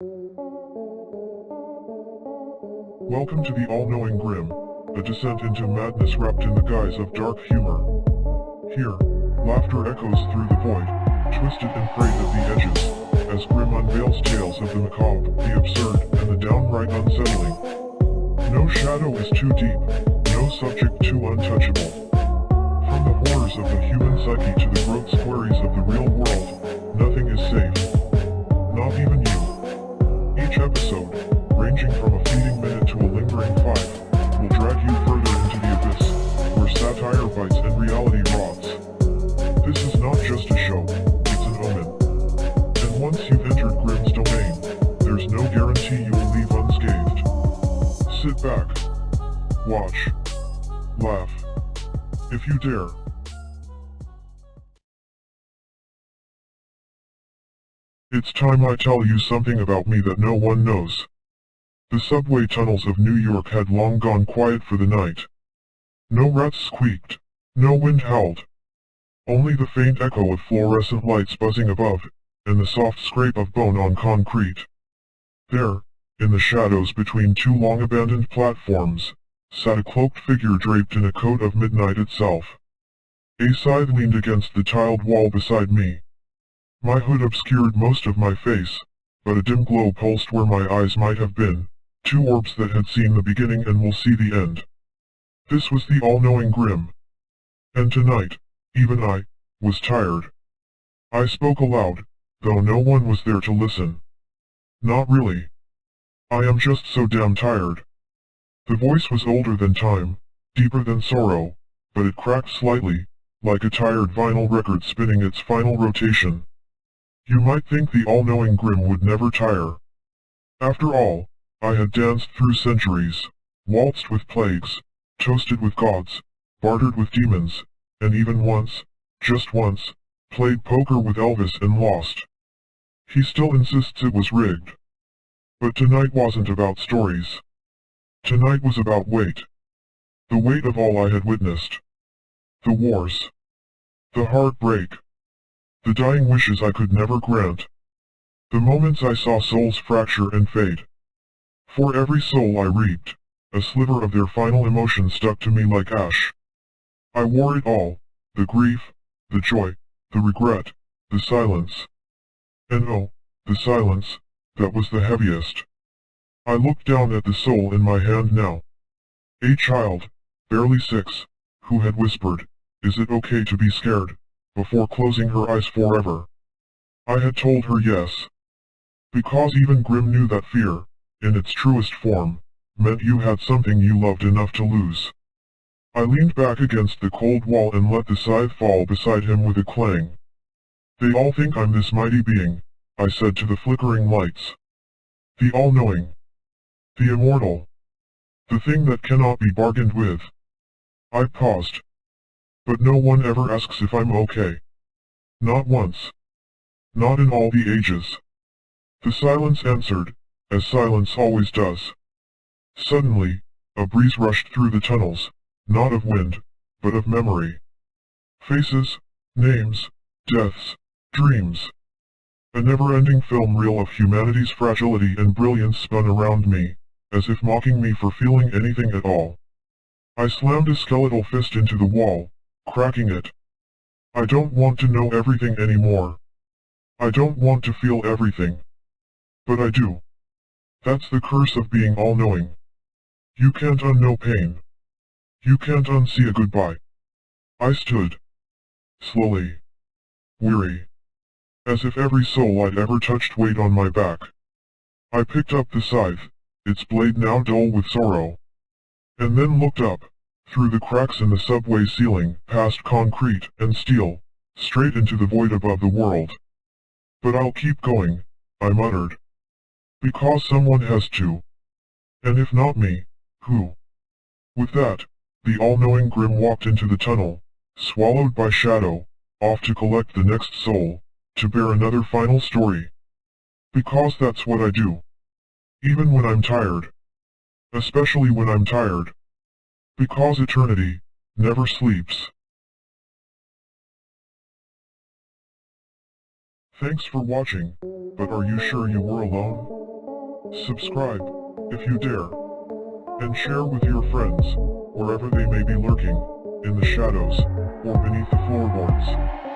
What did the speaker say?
Welcome to the all-knowing Grim, a descent into madness wrapped in the guise of dark humor. Here, laughter echoes through the void, twisted and frayed at the edges, as Grim unveils tales of the macabre, the absurd, and the downright unsettling. No shadow is too deep, no subject too untouchable. From the horrors of the human psyche to the grotesqueries of the real world, nothing is safe. Not even you. Each episode, ranging from a fleeting minute to a lingering 5, will drag you further into the abyss, where satire bites and reality rots. This is not just a show, it's an omen. And once you've entered Grimm's domain, there's no guarantee you will leave unscathed. Sit back, watch, laugh, if you dare. It's time I tell you something about me that no one knows. The subway tunnels of New York had long gone quiet for the night. No rats squeaked, no wind howled. Only the faint echo of fluorescent lights buzzing above, and the soft scrape of bone on concrete. There, in the shadows between two long-abandoned platforms, sat a cloaked figure draped in a coat of midnight itself. A scythe leaned against the tiled wall beside me. My hood obscured most of my face, but a dim glow pulsed where my eyes might have been, two orbs that had seen the beginning and will see the end. This was the all-knowing Grim. And tonight, even I, was tired. I spoke aloud, though no one was there to listen. Not really. I am just so damn tired. The voice was older than time, deeper than sorrow, but it cracked slightly, like a tired vinyl record spinning its final rotation. You might think the all-knowing Grim would never tire. After all, I had danced through centuries, waltzed with plagues, toasted with gods, bartered with demons, and even once, just once, played poker with Elvis and lost. He still insists it was rigged. But tonight wasn't about stories. Tonight was about weight. The weight of all I had witnessed. The wars. The heartbreak. The dying wishes I could never grant. The moments I saw souls fracture and fade. For every soul I reaped, a sliver of their final emotion stuck to me like ash. I wore it all, the grief, the joy, the regret, the silence. And oh, the silence, that was the heaviest. I looked down at the soul in my hand now. A child, barely 6, who had whispered, "Is it okay to be scared?" before closing her eyes forever. I had told her yes. Because even Grim knew that fear, in its truest form, meant you had something you loved enough to lose. I leaned back against the cold wall and let the scythe fall beside him with a clang. "They all think I'm this mighty being," I said to the flickering lights. "The all-knowing. The immortal. The thing that cannot be bargained with." I paused. But no one ever asks if I'm okay. Not once. Not in all the ages. The silence answered, as silence always does. Suddenly, a breeze rushed through the tunnels, not of wind, but of memory. Faces, names, deaths, dreams. A never-ending film reel of humanity's fragility and brilliance spun around me, as if mocking me for feeling anything at all. I slammed a skeletal fist into the wall, cracking it. I don't want to know everything anymore. I don't want to feel everything. But I do. That's the curse of being all-knowing. You can't unknow pain. You can't unsee a goodbye. I stood. Slowly. Weary. As if every soul I'd ever touched weighed on my back. I picked up the scythe, its blade now dull with sorrow. And then looked up, through the cracks in the subway ceiling, past concrete and steel, straight into the void above the world. "But I'll keep going," I muttered. "Because someone has to. And if not me, who?" With that, the all-knowing Grim walked into the tunnel, swallowed by shadow, off to collect the next soul, to bear another final story. Because that's what I do. Even when I'm tired. Especially when I'm tired. Because eternity never sleeps. Thanks for watching, but are you sure you were alone? Subscribe, if you dare, and share with your friends, wherever they may be lurking, in the shadows, or beneath the floorboards.